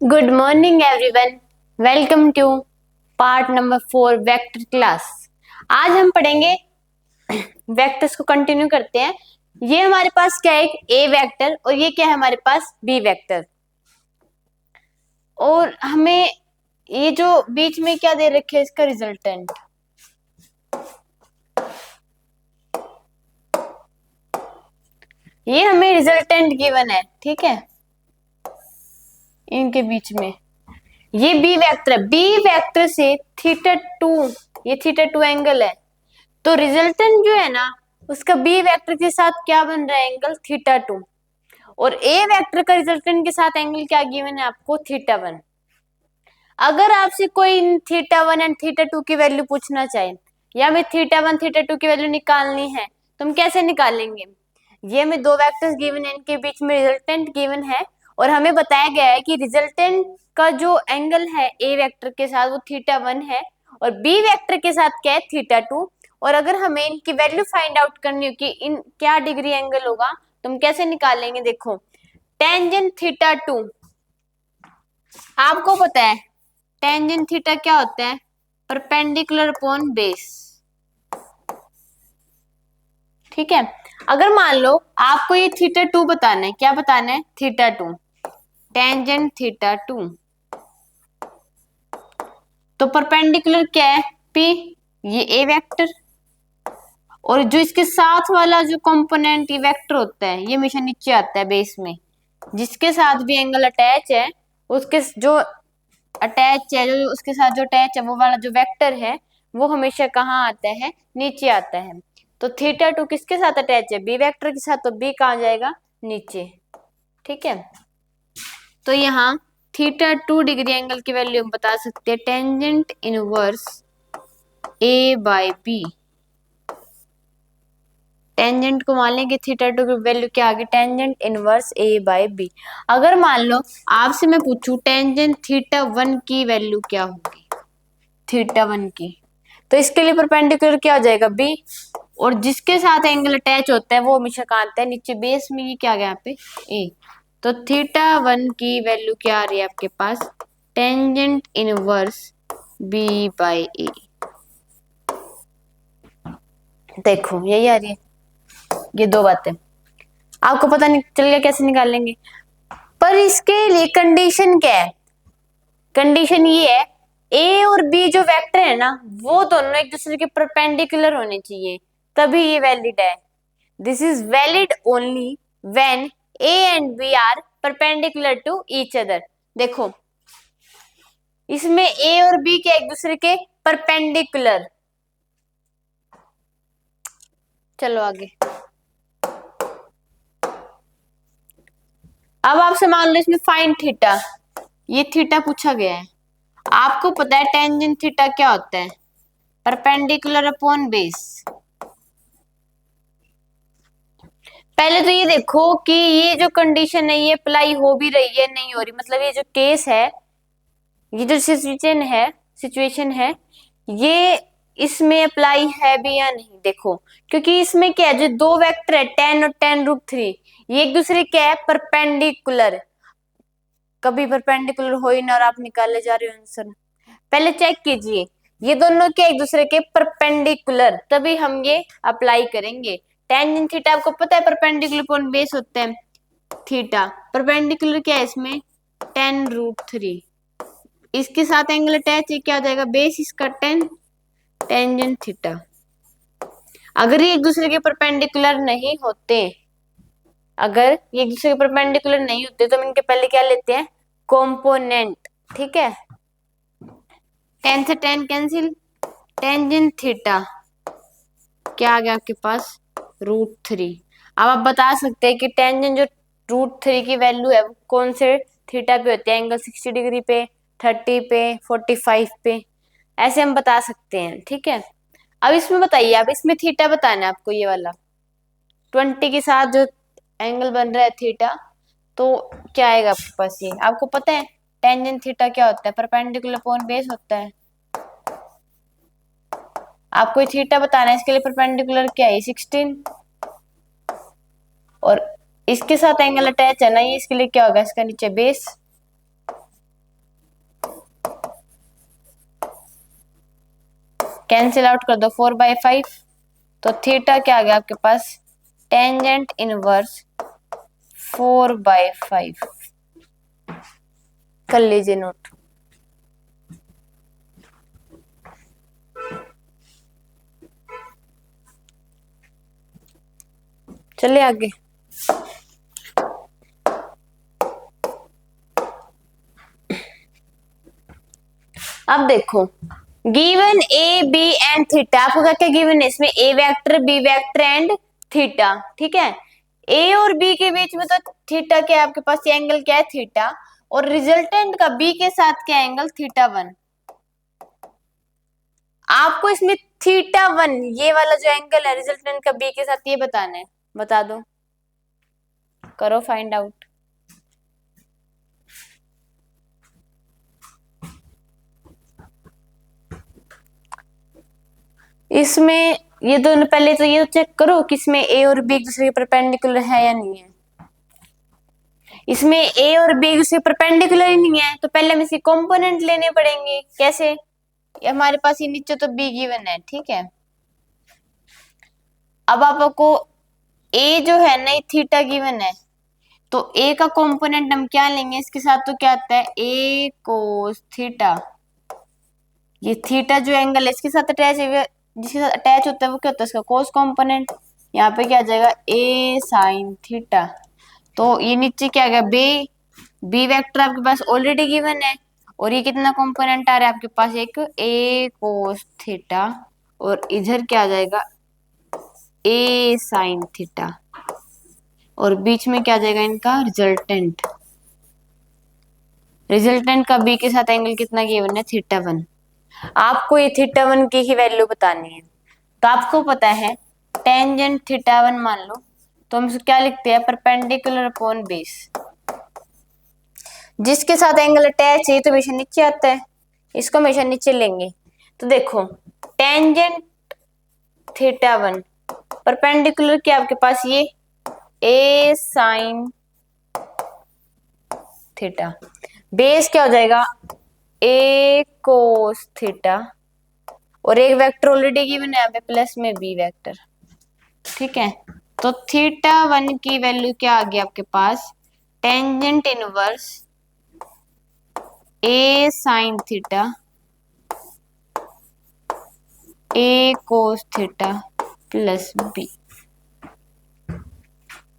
Good morning everyone. Welcome to part number 4 vector class. आज हम पढ़ेंगे वेक्टर्स को कंटिन्यू करते हैं। ये हमारे पास क्या है, एक ए वेक्टर और ये क्या है हमारे पास बी वेक्टर। और हमें ये जो बीच में क्या दे रखे है इसका रिजल्टेंट, ये हमें रिजल्टेंट गिवन है, ठीक है। इनके बीच में ये बी वेक्टर है, बी वेक्टर से थीटा टू, ये थीटा टू एंगल है, तो रिजल्टेंट जो है ना उसका बी वेक्टर के साथ क्या बन रहा है, एंगल थीटा टू। और ए वेक्टर का रिजल्टेंट के साथ एंगल क्या गिवन है आपको, थीटा वन। अगर आपसे कोई theta one and theta two की वैल्यू पूछना चाहे या हमें थीटा वन थीटा टू की वैल्यू निकालनी है तो हम कैसे निकालेंगे। ये हमें दो वेक्टर्स गिवन है, इनके बीच में रिजल्टेंट गिवन है और हमें बताया गया है कि रिजल्टेंट का जो एंगल है ए वेक्टर के साथ वो थीटा वन है और बी वेक्टर के साथ क्या है, थीटा टू। और अगर हमें इनकी वैल्यू फाइंड आउट करनी हो कि इन क्या डिग्री एंगल होगा तो हम कैसे निकालेंगे। देखो टेंजेंट थीटा टू, आपको पता है टेंजेंट थीटा क्या होता है, परपेंडिकुलर अपॉन बेस, ठीक है। अगर मान लो आपको ये थीटा टू बताना है, क्या बताना है, theta two, tangent theta two, तो परपेंडिकुलर क्या है, पी, ये ए वेक्टर, और जो इसके साथ वाला जो कंपोनेंट ये वेक्टर होता है ये हमेशा नीचे आता है बेस में। जिसके साथ भी एंगल अटैच है उसके जो अटैच है, जो उसके साथ जो अटैच है वो वाला जो वेक्टर है वो हमेशा कहाँ आता है, नीचे आता है। तो थीटा टू किसके साथ अटैच है, बी वेक्टर के साथ, तो बी कहाँ जाएगा, नीचे, ठीक है। तो यहाँ थीटा टू डिग्री एंगल की वैल्यू हम बता सकते हैं टेंजेंट इनवर्स ए बाय बी। टेंजेंट को मान लेंगे थीटा टू की वैल्यू क्या आ गई, टेंजेंट इनवर्स ए बाय बी। अगर मान लो आपसे मैं पूछूं टेंजेंट थीटा वन की वैल्यू क्या होगी, थीटा वन की, तो इसके लिए परपेंडिकुलर क्या हो जाएगा, बी, और जिसके साथ एंगल अटैच होता है वो हमेशा कहाँ आता है, नीचे बेस में। ये क्या गया यहाँ पे, ए। तो थीटा वन की वैल्यू क्या आ रही है आपके पास, टेंजेंट इनवर्स बी बाय ए। देखो यही आ रही है, ये दो बातें आपको पता नहीं चल गया कैसे निकालेंगे। पर इसके लिए कंडीशन क्या है, कंडीशन ये है ए और बी जो वेक्टर है ना वो दोनों एक दूसरे के परपेंडिकुलर होने चाहिए, तभी ये वैलिड है। This is valid only when A and B are perpendicular to each other. देखो इसमें ए और बी के एक दूसरे के परपेंडिकुलर। चलो आगे, अब आपसे मान लो इसमें फाइंड थीटा, ये थीटा पूछा गया है। आपको पता है टेंजेंट थीटा क्या होता है, परपेंडिकुलर अपॉन बेस। पहले तो ये देखो कि ये जो कंडीशन है ये अप्लाई हो भी रही है नहीं हो रही, मतलब ये जो केस है, ये जो सिचुएशन है ये इसमें अप्लाई है भी या नहीं। देखो क्योंकि इसमें क्या है, जो दो वेक्टर है टेन और टेन रूट थ्री, ये एक दूसरे क्या है, परपेंडिकुलर। कभी परपेंडिकुलर हो ही ना और आप निकाले जा रहे हो आंसर, पहले चेक कीजिए ये दोनों के एक दूसरे के परपेंडिकुलर, तभी हम ये अप्लाई करेंगे। टेंजेंट थीटा आपको पता है परपेंडिकुलर अपॉन बेस होता है, थीटा परपेंडिकुलर क्या है इसमें, टेन रूट थ्री, इसके साथ एंगल अटैच है, क्या हो जाएगा, बेस इसका टेन, टेंजेंट थीटा। अगर ये एक दूसरे के परपेंडिकुलर नहीं होते, अगर ये एक दूसरे के परपेंडिकुलर नहीं होते तो हम इनके पहले क्या लेते हैं, कॉम्पोनेंट, ठीक है। टेन से टेन कैंसिल, टेंजेंट थीटा क्या आ गया आपके पास, रूट थ्री। अब आप बता सकते हैं कि टेंजेंट जो रूट थ्री की वैल्यू है वो कौन से थीटा पे होती है, एंगल 60 डिग्री पे, 30 पे, 45 पे, ऐसे हम बता सकते हैं, ठीक है। अब इसमें बताइए, आप इसमें थीटा बताना है आपको, ये वाला 20 के साथ जो एंगल बन रहा है थीटा, तो क्या आएगा आपके पास, ये आपको पता है टेंजेंट थीटा क्या होता है, परपेंडिकुलर अपॉन बेस होता है। आपको ये थीटा बताना है, इसके लिए परपेंडिकुलर क्या है, 16, और इसके साथ एंगल अटैच है ना ये, इसके लिए क्या होगा, इसका नीचे बेस, कैंसिल आउट कर दो 4/5, तो थीटा क्या आ गया आपके पास, टेंजेंट इनवर्स 4/5। कर लीजिए नोट। चलिए आगे। अब देखो, given A B and theta, आपको क्या क्या गिवन है इसमें, A vector, B vector and theta, ठीक है। ए और बी के बीच में तो थीटा क्या है आपके पास, ये एंगल क्या है, थीटा, और रिजल्टेंट का बी के साथ क्या एंगल, θ1। आपको इसमें θ1 ये वाला जो एंगल है रिजल्टेंट का बी के साथ, ये बताना है, बता दो, करो फाइंड आउट। इसमें ये दोनों, पहले तो ये चेक करो कि इसमें ए और बी एक दूसरे के परपेंडिकुलर है या नहीं है। इसमें ए और बी एक दूसरे के परपेंडिकुलर ही नहीं है, तो पहले हमें इसके कंपोनेंट लेने पड़ेंगे। कैसे, ये हमारे पास ये नीचे तो बी गिवन है, ठीक है। अब आपको ए जो है ना, ये थीटा गिवन है, तो ए का कंपोनेंट हम क्या लेंगे, इसके साथ तो क्या आता है, ए कोस थीटा। ये थीटा जो एंगल है इसके साथ अटैच है, जिसके साथ अटैच होता है वो क्या होता है, इसका कोस कंपोनेंट। यहाँ पे क्या आ जाएगा, ए साइन थीटा। तो ये नीचे क्या आ गया, बी, बी वेक्टर आपके पास ऑलरेडी गिवन है, और ये कितना कंपोनेंट आ रहा है आपके पास, एक ए कोस थीटा, और इधर क्या आ जाएगा, ए साइन थीटा, और बीच में क्या आ जाएगा इनका रिजल्टेंट। रिजल्टेंट का बी के साथ एंगल कितना गिवन है, θ1। आपको ये θ1 की ही वैल्यू बतानी है। तो आपको पता है टेंजेंट θ1 मान लो, तो हम क्या लिखते हैं, परपेंडिकुलर अपॉन बेस। जिसके साथ एंगल अटैच है तो हमेशा नीचे आता है, इसको हमेशा नीचे लेंगे। तो देखो टेंजेंट θ1 परपेंडिकुलर क्या आपके पास, ये ए साइन थीटा, बेस क्या हो जाएगा, ए कोस थीटा, और एक वेक्टर ऑलरेडी गिवन है यहाँ पे प्लस में बी वेक्टर, ठीक है। तो θ1 की वैल्यू क्या आ गई आपके पास, टेंजेंट इनवर्स ए साइन थीटा ए कोस थीटा प्लस बी।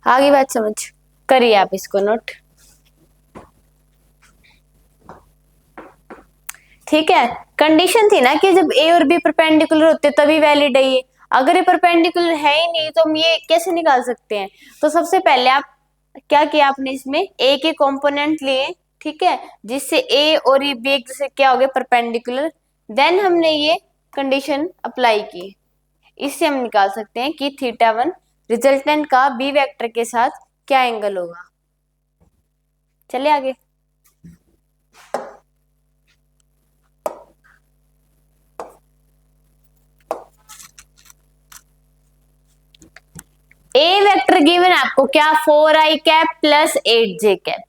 आगे बात समझ, करिए आप इसको नोट, ठीक है। कंडीशन थी ना कि जब ए और बी परपेंडिकुलर होते तभी वैलिड है ये, अगर ये परपेंडिकुलर है ही नहीं तो हम ये कैसे निकाल सकते हैं। तो सबसे पहले आप क्या किया, आपने इसमें ए के कंपोनेंट लिए, ठीक है, जिससे ए और ये बी एक दूसरे क्या हो गए, परपेंडिकुलर। देन हमने ये कंडीशन अप्लाई की, इससे हम निकाल सकते हैं कि θ1 रिजल्टेंट का बी वेक्टर के साथ क्या एंगल होगा। चलिए आगे। ए वेक्टर गिवन आपको क्या, 4i cap plus 8j cap.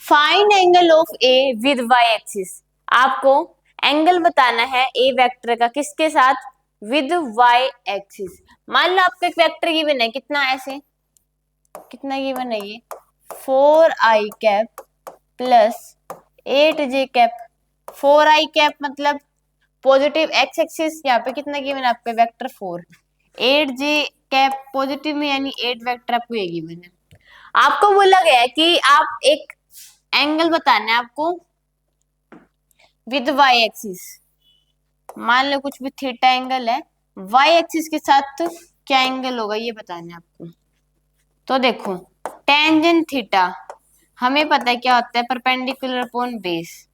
Find angle of A with Y axis, आपको एंगल बताना है ए वेक्टर का किसके साथ, विद वाई एक्सिस। मान लो आपको एक वेक्टर गिवन है, कितना ऐसे, कितना गिवन है ये, 4i cap plus 8j cap. 4i cap मतलब पॉजिटिव एक्स एक्सिस, यहाँ पे कितना गिवन है आपका वेक्टर 4, 8j कैप पॉजिटिव में यानी 8 वेक्टर आपको ये गिवन है। आपको बोला गया है कि आप एक एंगल बताना है आपको विद वाई एक्सिस। मान लो कुछ भी थीटा एंगल है, वाई एक्सिस के साथ क्या एंगल होगा ये बताना है आपको। तो देखो टेंजेंट थीटा हमें पता है क्या होता है, परपेंडिकुलर अपॉन बेस।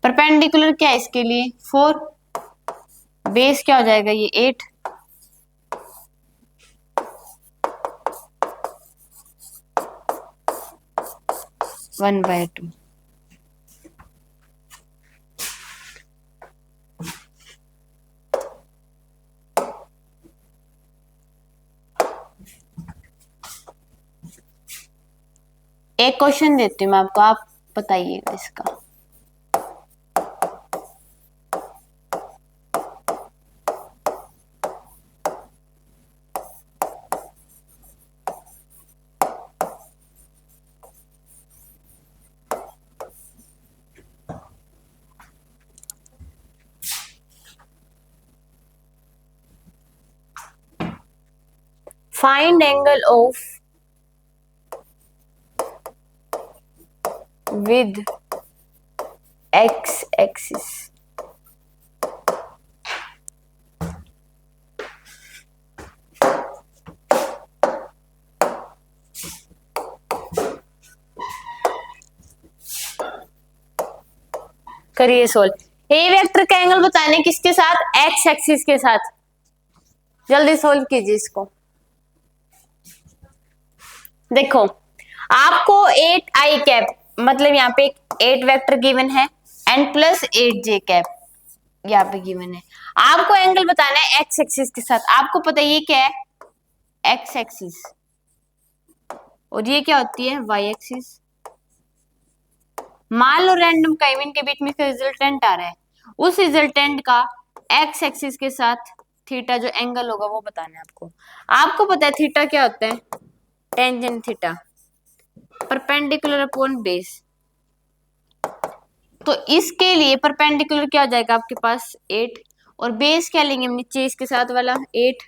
परपेंडिकुलर क्या है इसके लिए, 4, बेस क्या हो जाएगा ये 8। One by 2। एक क्वेश्चन देती हूँ मैं आपको, आप बताइएगा इसका। Find angle of with x axis. करिए सोल्व। ए वेक्टर का एंगल बताने किसके साथ, एक्स एक्सिस के साथ। जल्दी सोल्व कीजिए इसको। देखो आपको 8 i कैप, मतलब यहाँ पे 8 वेक्टर गिवन है एंड प्लस 8 j कैप यहाँ पे गिवन है। आपको एंगल बताना है एक्स एक्सिस के साथ। आपको पता है ये क्या है, एक्स एक्सिस, और ये क्या होती है, वाई एक्सिस। मान लो रैंडम का इनके बीच में रिजल्टेंट आ रहा है, उस रिजल्टेंट का एक्स एक्सिस के साथ थीटा जो एंगल होगा वो बताना है आपको। आपको पता है थीटा क्या होता है, tangent theta perpendicular upon base. तो इसके लिए परपेंडिकुलर क्या हो जाएगा आपके पास 8, और बेस क्या लेंगे हम नीचे इसके साथ वाला 8,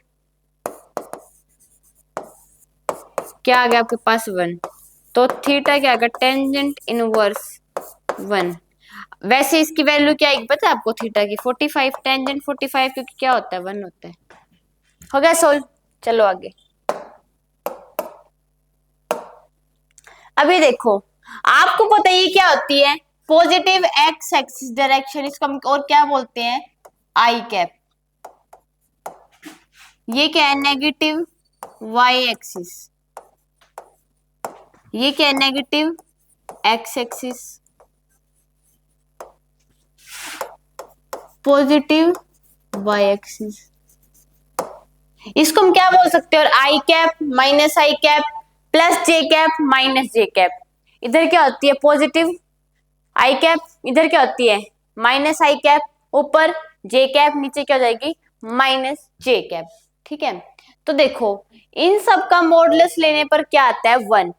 क्या आ गया आपके पास 1। तो थीटा क्या आ गया, टेंजेंट इनवर्स 1। वैसे इसकी वैल्यू क्या आएगी पता है आपको, थीटा की 45, टेंजेंट 45, क्योंकि क्या होता है 1 होता है। हो गया सोल्व, चलो आगे। अभी देखो आपको पता है ये क्या होती है, पॉजिटिव एक्स एक्सिस डायरेक्शन, इसको हम और क्या बोलते हैं, आई कैप। ये क्या है, नेगेटिव वाई एक्सिस। ये क्या है, negative X axis, positive Y axis. इसको हम क्या बोल सकते हैं, और I cap minus I cap plus J cap minus J cap. इधर क्या होती है, पॉजिटिव आई कैप, इधर क्या होती है माइनस आई कैप, ऊपर जे कैप, नीचे क्या हो जाएगी माइनस जे कैप। ठीक है, तो देखो इन सब का मॉडुलस लेने पर क्या आता है 1।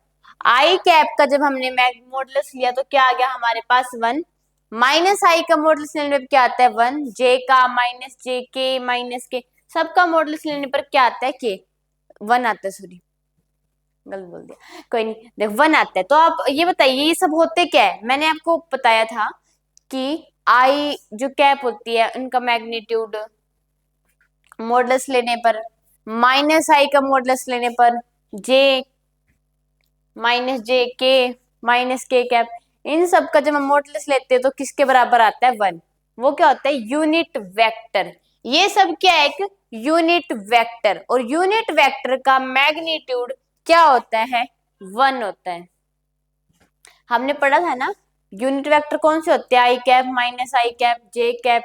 आई कैप का जब हमने मॉडुलस लिया तो क्या आ गया हमारे पास 1, माइनस आई का मॉडुलस लेने पर क्या आता है 1, जे का माइनस जे के माइनस के, सबका मॉडुलस लेने पर क्या आता है के 1 आता है, सॉरी गलत बोल दिया, कोई नहीं, देख 1 आता है। तो आप ये बताइए ये सब होते क्या है, मैंने आपको बताया था कि आई जो कैप होती है उनका मैग्नीट्यूड मॉडुलस लेने पर, माइनस आई का मॉडुलस लेने पर जे माइनस जे के माइनस के कैप, इन सब का जब हम मॉडुलस लेते हैं तो किसके बराबर आता है 1। वो क्या होता है, यूनिट वेक्टर। ये सब क्या है, एक यूनिट वेक्टर, और यूनिट वेक्टर का मैग्नीट्यूड क्या होता है 1 होता है। हमने पढ़ा था ना यूनिट वेक्टर कौन से होते हैं, आई cap minus I cap J cap,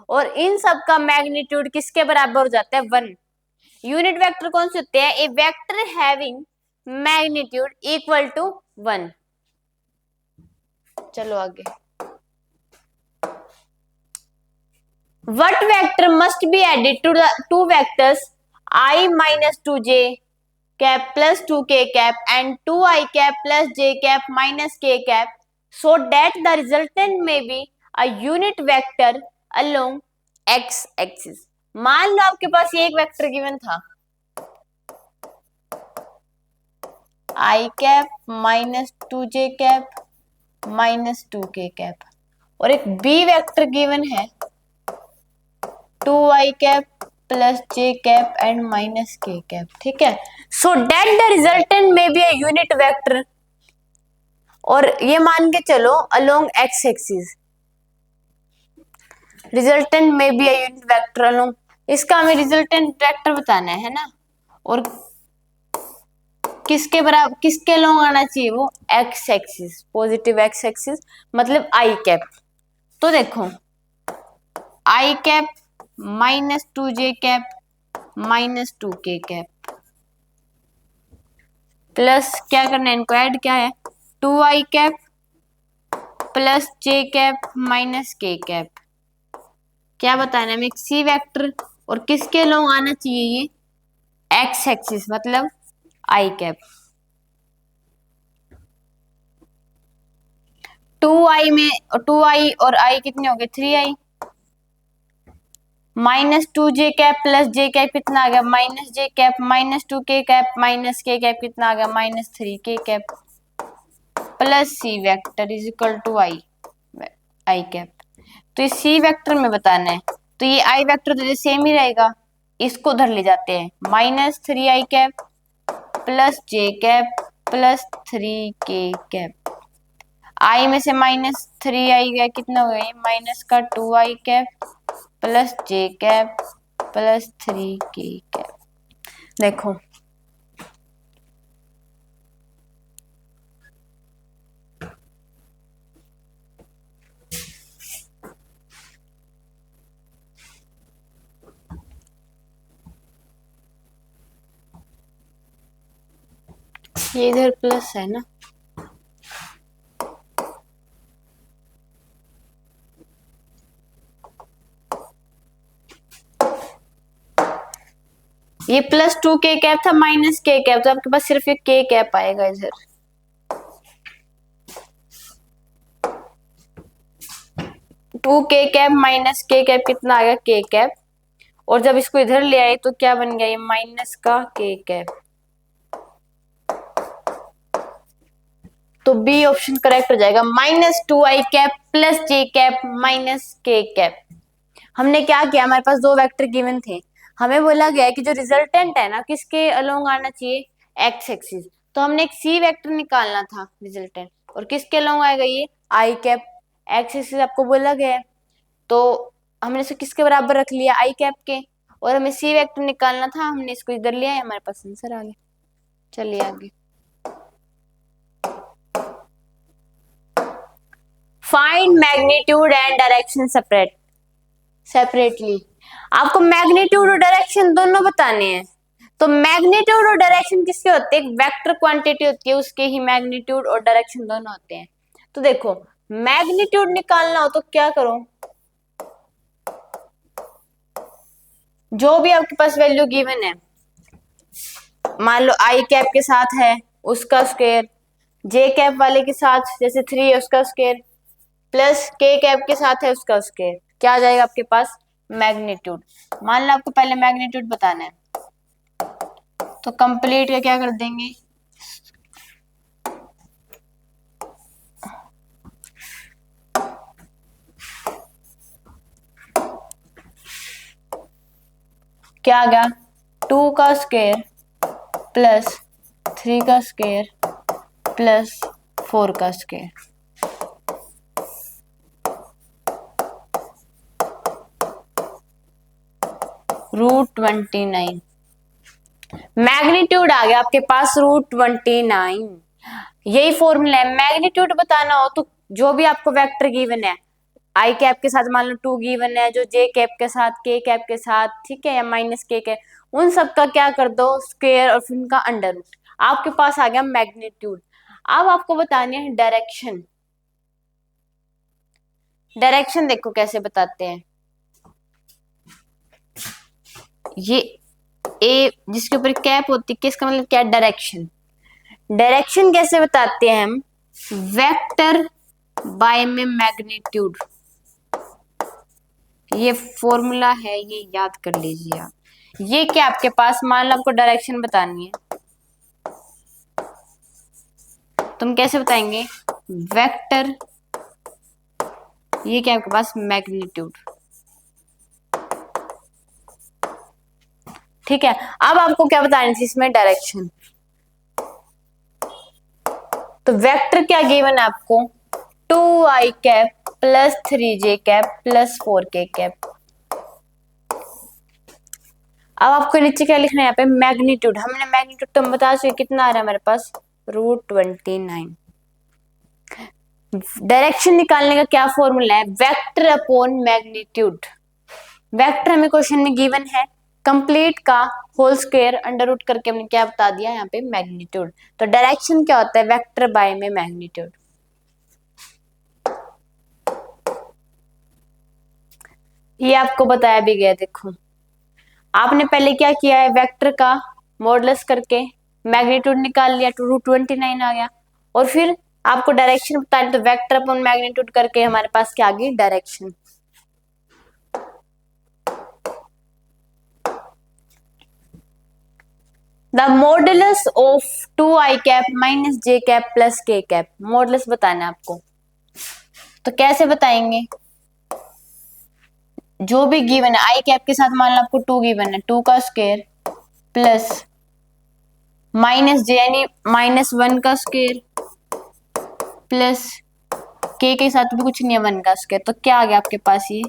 और इन सब का मैग्नीट्यूड किसके बराबर हो जाता है 1। यूनिट वेक्टर कौन से होते हैं, A vector having magnitude equal to 1। चलो आगे। What vector must be added to the two vectors I minus 2j cap plus 2k cap and 2i cap plus j cap minus k cap so that the resultant may be a unit vector along x axis। मान लो आपके पास ये एक vector given था i cap minus 2j cap minus 2k cap, और एक b vector given है 2i cap plus j cap and minus k cap. ठीक है, सो डेट द रिजल्टेंट में बी ए यूनिट वेक्टर, और ये मान के चलो अलोंग x एक्सिस, रिजल्टेंट में B a unit vector along, इसका हमें रिजल्टेंट वेक्टर बताना है ना, और किसके बराबर किसके अलोंग आना चाहिए, वो x axis, positive x axis, मतलब i कैप। तो देखो i cap minus 2j cap minus 2k cap plus क्या करना है, इनको ऐड क्या है 2i cap plus j cap minus k cap. क्या बताना है हमें, सी वेक्टर, और किसके अलोंग आना चाहिए ये x एक्सिस, मतलब i कैप। 2i में 2i और i कितने हो गए 3i, -2j cap plus J cap कितना आ गया, -j cap, -2k cap minus K cap कितना आ गया, -3k cap plus C vector is equal to I cap. तो ये सी वेक्टर में बताना है, तो ये आई वेक्टर तो सेम ही रहेगा, इसको उधर ले जाते हैं, -3i cap plus J cap plus 3k cap. आई में से -3i गया, कितना हो गया, -2i cap plus J cap plus 3k cap. देखो ये इधर प्लस है ना, ये +2k कैप था -k कैप, तो आपके पास सिर्फ ये k कैप आएगा इधर। 2k कैप -k कैप कितना आ गया, k कैप, और जब इसको इधर ले आए तो क्या बन गया, ये माइनस का k कैप। तो बी ऑप्शन करेक्ट हो जाएगा, -2i cap plus J cap minus k cap. हमने क्या किया, हमारे पास दो वेक्टर गिवन थे, हमें बोला गया है कि जो रिजल्टेंट है ना किसके अलोंग आना चाहिए, एक्स एक्सिस, तो हमने एक सी वेक्टर निकालना था रिजल्टेंट, और किसके अलोंग आएगा, ये आई कैप, एक्स एक्सिस आपको बोला गया है, तो हमने इसे किसके बराबर रख लिया, आई कैप के, और हमें सी वेक्टर निकालना था, हमने इसको इधर लिया है, हमारे पास आंसर आ गया। चलिए आगे, find magnitude and direction separately. आपको मैग्नीट्यूड और डायरेक्शन दोनों बताने हैं, तो मैग्नीट्यूड और डायरेक्शन किसके होते हैं, एक वेक्टर क्वांटिटी होती है, उसके ही मैग्नीट्यूड और डायरेक्शन दोनों होते हैं। तो देखो मैग्नीट्यूड निकालना हो तो क्या करो, जो भी आपके पास वैल्यू गिवन है, मान लो आई कैप के साथ है उसका स्क्वायर, जे कैप वाले के साथ जैसे 3 है उसका स्क्वायर, प्लस के कैप के साथ है उसका स्क्वायर, क्या आ जाएगा आपके पास, मैग्नीट्यूड। मान लो आपको पहले मैग्नीट्यूड बताना है, तो कंप्लीट का क्या कर देंगे, क्या आ गया, 2 का स्क्वायर प्लस 3 का स्क्वायर प्लस 4 का स्क्वायर। √29 मैग्नीट्यूड आ गया आपके पास, √29। यही फॉर्मूला है, मैग्नीट्यूड बताना हो तो जो भी आपको वेक्टर गिवन है, आई कैप के साथ मान लो 2 गिवन है, जो जे कैप के साथ, के कैप के साथ, ठीक है, या माइनस के कैप, उन सब का क्या कर दो स्क्वायर और फिर उनका अंडर रूट, आपके पास आ गया मैग्नीट्यूड। अब आपको बतानी है डायरेक्शन। डायरेक्शन देखो कैसे बताते हैं, ये ए जिसके ऊपर कैप होती है, किसका मतलब क्या, डायरेक्शन। डायरेक्शन कैसे बताते हैं हम, वेक्टर बाय में मैग्नीट्यूड, ये फॉर्मूला है, ये याद कर लीजिए आप। ये क्या आपके पास, मान लो आपको डायरेक्शन बतानी है, तुम कैसे बताएंगे, वेक्टर, ये क्या आपके पास मैग्नीट्यूड, ठीक है। अब आपको क्या बतानी थी इसमें, डायरेक्शन। तो वेक्टर क्या गिवन है आपको, 2i cap plus 3j cap plus 4k cap. अब आपको नीचे क्या लिखना है, यहाँ पे मैग्नीट्यूड, हमने मैग्नीट्यूड तो हम बता चुके कितना आ रहा है हमारे पास, √29। डायरेक्शन निकालने का क्या फॉर्मूला है, वेक्टर अपॉन मैग्नीट्यूड। वेक्टर हमें क्वेश्चन में गिवन है, कंप्लीट का होल स्क्वायर अंडर रूट करके हमने क्या बता दिया यहाँ पे, मैग्नीट्यूड। तो डायरेक्शन क्या होता है, वेक्टर बाय में मैग्नीट्यूड। ये आपको बताया भी गया, देखो आपने पहले क्या किया है, वेक्टर का मॉडुलस करके मैग्नीट्यूड निकाल लिया, √29 आ गया, और फिर आपको डायरेक्शन बतानी, तो वेक्टर अपॉन मैग्नीट्यूड करके हमारे पास क्या आ गई, direction. The modulus of 2i cap minus J cap plus के कैप, मॉडुलस बताना है आपको। तो कैसे बताएंगे, जो भी गिवन है आई कैप के साथ मान लो आपको 2 गिवन है, 2 का स्क्वायर प्लस माइनस जे यानी -1 का स्क्वायर प्लस के साथ भी कुछ नहीं है 1 का स्क्वायर, तो क्या आ गया आपके पास, ये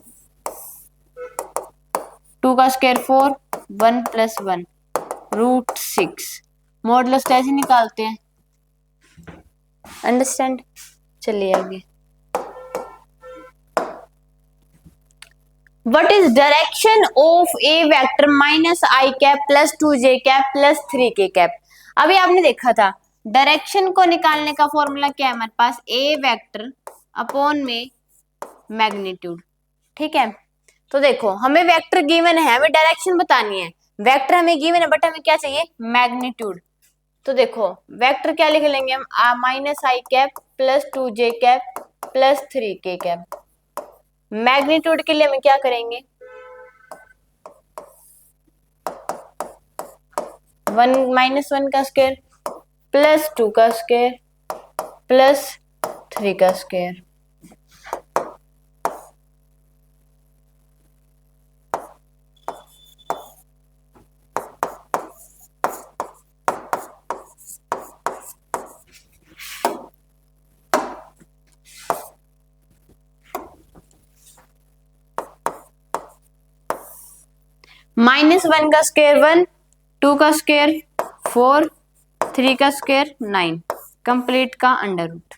2 का स्क्वायर 4, 1 + 1 √6। मॉडुलस कैसे निकालते हैं, अंडरस्टैंड। चलिए आगे, what is direction of A vector -i cap plus 2j cap plus 3k cap. अभी आपने देखा था डायरेक्शन को निकालने का फॉर्मूला क्या है हमारे पास, ए वेक्टर अपॉन में मैग्नीट्यूड, ठीक है। तो देखो हमें वेक्टर गिवन है, हमें डायरेक्शन बतानी है, वेक्टर हमें गिवन है बट हमें क्या चाहिए, मैग्नीट्यूड। तो देखो वेक्टर क्या लिख लेंगे हम, -i cap plus 2j cap plus 3k cap. Magnitude के लिए हम क्या करेंगे, 1 का स्क्वायर प्लस 2 का स्क्वायर प्लस 3 का स्क्वायर। -1 का स्क्वायर 1, 2 का स्क्वायर 4, 3 का स्क्वायर 9, कंप्लीट का अंडर रूट।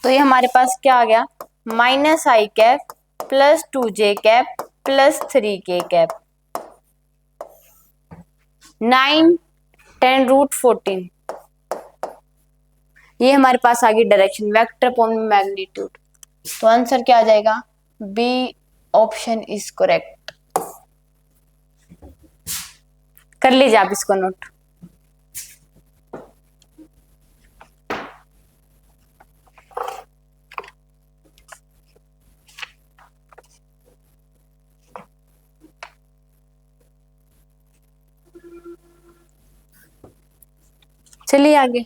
तो ये हमारे पास क्या आ गया, -i cap plus 2j cap plus 3k cap, 9, 10 √14। ये हमारे पास आ गई डायरेक्शन, वेक्टर अपॉन मैग्नीट्यूड। तो आंसर क्या आ जाएगा, बी ऑप्शन इज करेक्ट। कर लीजिए आप इसको नोट। चलिए आगे,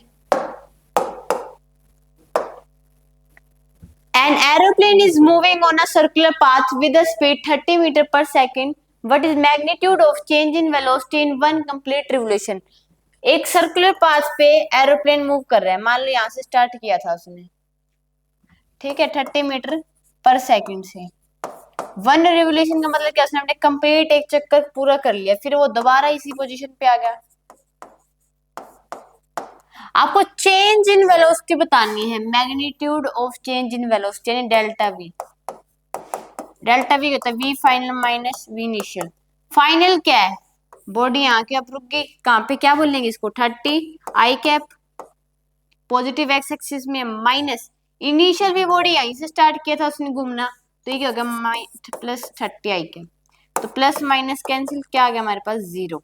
An aeroplane is moving on a circular path with a speed 30 meter per second. What is magnitude of change in velocity in one complete revolution? एक circular path पे aeroplane move कर रहा है, मान लो यहाँ से स्टार्ट किया था उसने, ठीक है, 30 मीटर पर सेकंड से। 1 रिवोल्यूशन का मतलब क्या, उसने अपने कंप्लीट एक चक्कर पूरा कर लिया, फिर वो दोबारा इसी पोजीशन पे आ गया। आपको चेंज इन वेलोसिटी बतानी है, magnitude of change in velocity यानी डेल्टा वी। डेल्टा वी होता है V final minus V initial. Final क्या है, बॉडी यहाँ के अब रुक गई, कहाँ पे क्या बोलेंगे इसको, 30i cap positive x axis में माइनस इनिशियल भी बॉडी यहीं से स्टार्ट किया था उसने घूमना, तो ये क्या हो गया प्लस 30i कैप। तो प्लस माइनस कैंसिल, क्या आ गया हमारे पास 0।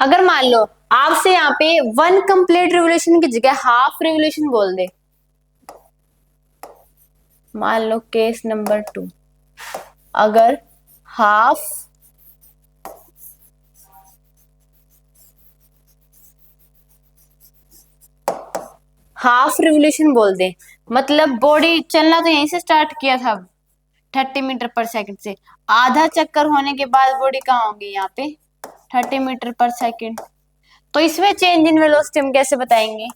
अगर मान लो आपसे यहाँ पे 1 कंप्लीट रिवोल्यूशन की जगह हाफ रिवोल्यूशन बोल दे, मान लो केस नंबर 2, अगर हाफ रिवोल्यूशन बोल दे, मतलब बॉडी चलना तो यहीं से स्टार्ट किया था 30 मीटर पर सेकंड से, आधा चक्कर होने के बाद बॉडी कहाँ होगी, यहाँ पे 30 मीटर पर सेकंड। तो इसमें चेंज इन वेलोसिटी हम कैसे बताएंगे,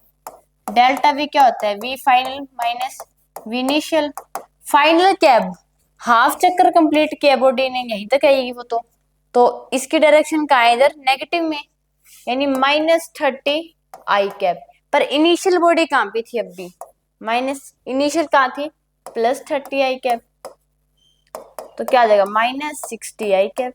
डेल्टा वी क्या होता है, V final minus V initial. Final कैब हाफ चक्कर कंप्लीट किया बॉडी ने, यहीं तक आएगी वो तो इसकी डायरेक्शन कहाँ है, इधर नेगेटिव में, यानी -30i कैप। पर इनिशियल बॉडी कहाँ पे थी, अब भी माइनस इनिशियल कहाँ थी, +30i कैप, तो क्या आ जाएगा -60i कैप।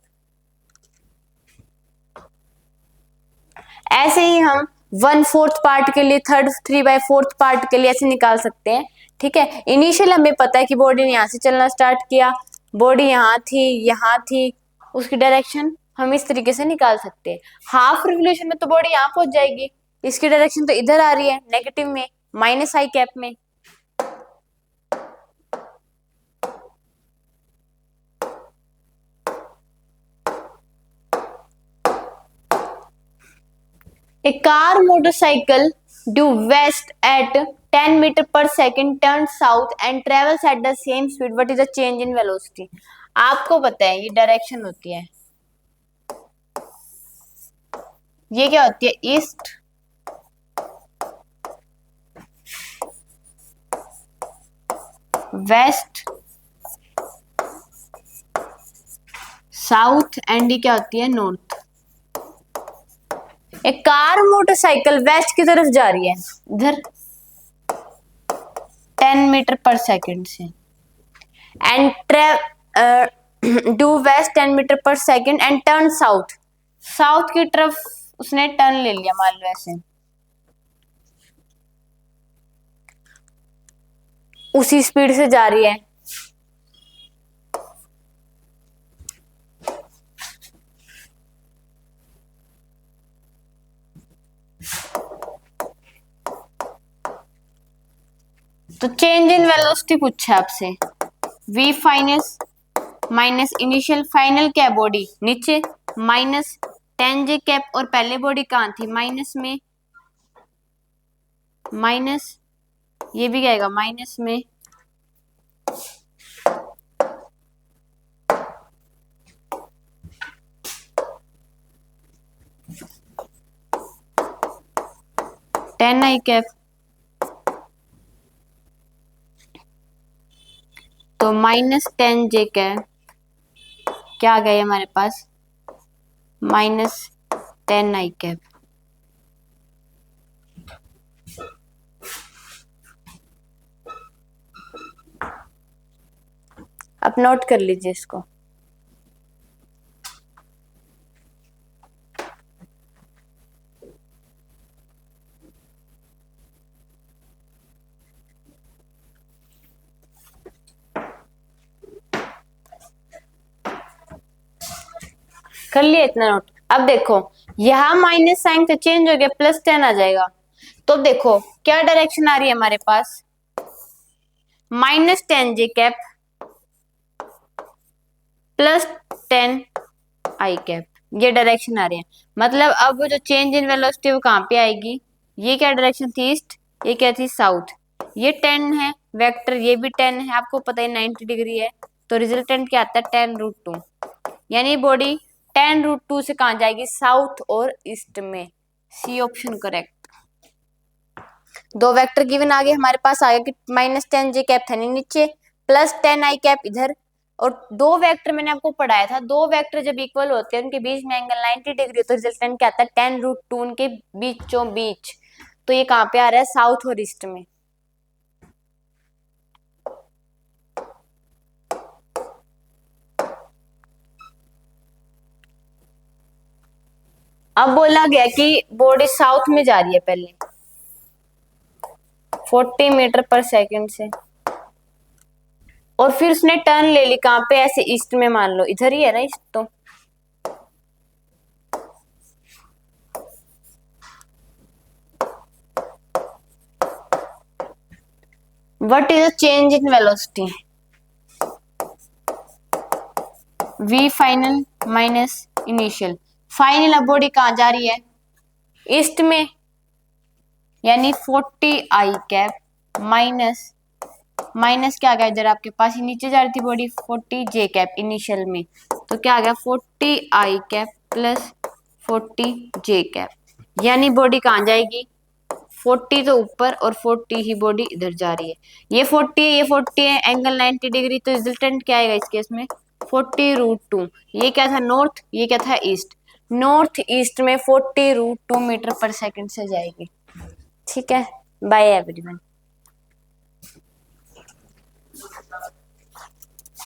ऐसे ही हम 1/4 पार्ट के लिए, 3/4 पार्ट के लिए ऐसे निकाल सकते हैं, ठीक है। इनिशियल हमें पता है कि बॉडी ने यहाँ से चलना स्टार्ट किया, बॉडी यहाँ थी, उसकी डायरेक्शन हम इस तरीके से निकाल सकते हैं। हाफ रिवोल्यूशन में तो बॉडी यहाँ पहुंच जाएगी, इसकी डायरेक्शन तो इधर आ रही है नेगेटिव में, -i कैप में। A car motorcycle due west at 10 meter per second turns south and travels at the same speed. What is the change in velocity? आपको पता है ये डायरेक्शन होती है, ये क्या होती है, ईस्ट वेस्ट साउथ एंड ये क्या होती है, नॉर्थ। एक कार मोटरसाइकिल वेस्ट की तरफ जा रही है इधर 10 मीटर पर सेकंड से एंड डू वेस्ट 10 मीटर पर second and turn south, south की तरफ उसने टर्न ले लिया मान लो ऐसे, उसी स्पीड से जा रही है। तो चेंज इन वेलोसिटी पूछा आपसे, v fineness minus initial, final क्या बॉडी नीचे माइनस 10 जे कैप, और पहले बॉडी कहाँ थी माइनस में, माइनस ये भी क्या आएगा माइनस में, टेन आई कैप, तो माइनस 10 जे कैप क्या आ गया हमारे पास, माइनस 10 आई कैप। अब नोट कर लीजिए इसको। कर लिया इतना नोट। अब देखो यहां माइनस साइन से चेंज हो गया, प्लस 10 आ जाएगा। तो देखो क्या डायरेक्शन आ रही है हमारे पास, माइनस 10 जे कैप प्लस 10 आई कैप, ये डायरेक्शन आ रही है। मतलब अब जो चेंज इन वेलोसिटी वो कहाँ पे आएगी, ये क्या डायरेक्शन थी ईस्ट, ये क्या थी साउथ, ये 10 है वेक्टर, ये भी 10 है, आपको पता है 90 डिग्री है, तो रिजल्टेंट क्या आता है 10√2, यानी बॉडी 10√2 से कहाँ जाएगी, साउथ और ईस्ट में। C option correct. दो वेक्टर गिवन आगे हमारे पास आ गया कि माइनस 10 जे कैप था नीचे, प्लस 10 आई कैप इधर, और दो वेक्टर मैंने आपको पढ़ाया था, दो वेक्टर जब इक्वल होते हैं उनके बीच में एंगल 90 डिग्री, तो रिजल्टेंट क्या आता है 10√2 उनके बीचों बीच। तो ये कहाँ पे आ रहा है, साउथ और ईस्ट में। अब बोला गया कि बॉडी साउथ में जा रही है पहले 40 मीटर पर सेकंड से, और फिर उसने टर्न ले ली कहाँ पे, ऐसे ईस्ट में, मान लो इधर ही है ना ईस्ट, तो what is the change in velocity, v final minus initial, final अब बॉडी कहाँ जा रही है, ईस्ट में, यानी 40 आई कैप माइनस माइनस क्या आ गया इधर आपके पास, ही नीचे जा रही थी बॉडी 40 जे कैप इनिशियल में, तो क्या आ गया 40 आई कैप प्लस 40 जे कैप, यानी बॉडी कहाँ जाएगी 40 तो ऊपर और 40 ही बॉडी इधर जा रही है। ये 40 है, ये 40 है, एंगल 90 डिग्री, तो रिजल्टेंट क्या आएगा इस केस में 40√2। ये क्या था नॉर्थ, ये क्या था ईस्ट, नॉर्थ ईस्ट में 40√2 मीटर पर सेकंड से जाएगी। ठीक है, बाय एवरीवन।